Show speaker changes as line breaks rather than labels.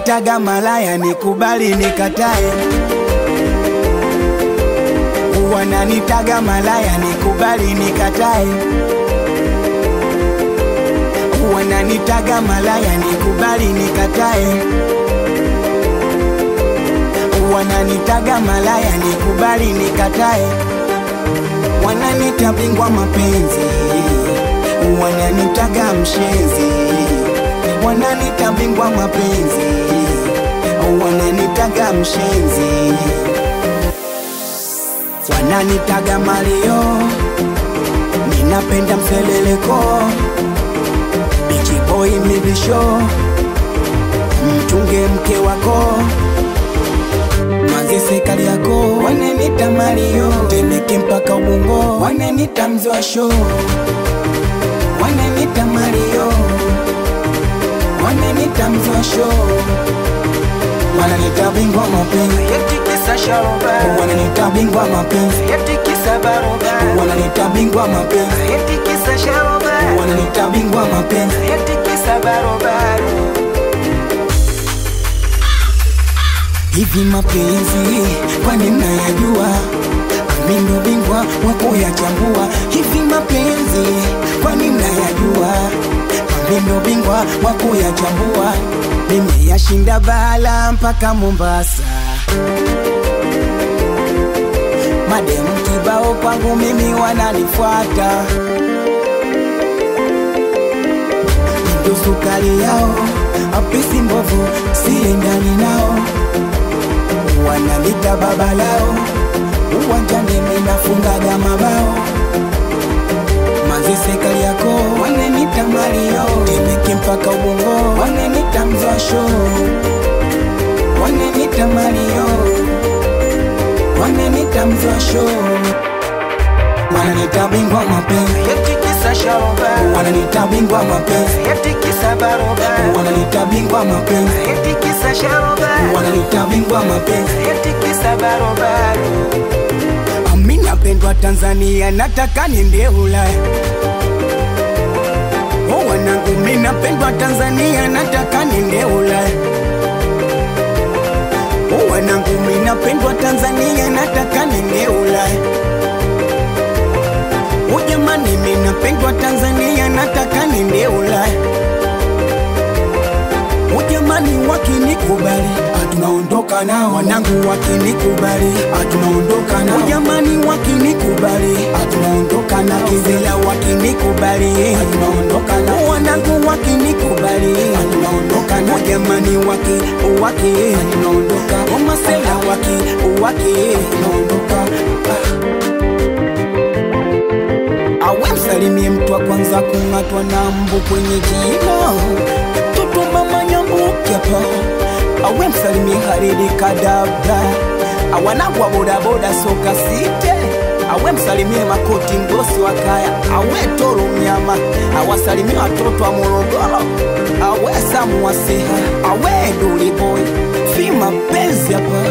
Wananitaga malaya nikubali nikatae. Wananitaga malaya nikubali nikatae. Wananitaga malaya nikubali nikatae. Wananitaga malaya nikubali nikatae. Wananita bingwa mapenzi, wananitaga mshenzi. Wananita bingwa mapenzi, wananitaga mshenzi. Wananitaga Mario, ninapenda mseleleko. Bichi boy mibisho, mchunge mke wako. Manzi sekali yako. Wananita Mario, Temeke mpaka Ubungo. Wananita Mzwasho, wananita Mario, wananita Mzwasho. Wananita bingwa mapenzi, eti kisa sharoba. Wananita bingwa mapenzi, eti kisa baroba. Wananita bingwa mapenzi, eti kisa sharoba. Wananita bingwa mapenzi, eti kisa baroba. Hivi mapenzi kwani mnayajua? Mimi ndo bingwa wa kuyachambua. Hivi mapenzi kwani mnayajua? Mimi ndo bingwa wa kuyachambua. Nimeyashinda Bala mpaka Mombasa. Mademu kibao kwangu mimi wananifuata. Ndo sukari yao, apisi mbovu siendani nao. Wananita baba lao, uwanjani mimi nafungaga mabao. Manzi sekali yako. Wananita Mario, Temeke mpaka Ubungo. Wananita Mzwasho, wananita Mario, wananita Mzwasho. Wananita bingwa mapenzi, eti kisa sharoba. Wananita bingwa mapenzi, eti kisa baroba. Wananita bingwa mapenzi, eti kisa sharoba. Wananita bingwa mapenzi, eti kisa baroba. Mimi napendwa Tanzania, nataka niende Ulaya. Oh wanangu, mimi napendwa Tanzania, nataka niende Ulaya. Oh wanangu, mimi napendwa Tanzania, nataka niende Ulaya. Oh jamani, mimi napendwa Tanzania, nataka niende Ulaya. Oh jamani, wakinikubali tunaondoka nao. Wanangu wakinikubali tunaondoka nao. Oh jamani, wakinikubali tunaondoka nao. Kizela wakinikubali tunaondoka nao. Wanangu wakinikubali tunaondoka nao. Jamani waki tunaondoka. Masela waki tunaondoka. Awe msalimie mtu wa kwanza kungatwa na mbu kwenye jino. Toto mama nyambuki hapa. Awe msalimie Haridi Kadabra. Awanagwa boda boda soka site. Awe msalimie Makoti Ngosi wa Kaya. Awe Toro Mnyama. Awasalimie watoto wa Morogoro. Awe Samu wa Seha. Awe Duli Boy. Fima penzi hapa.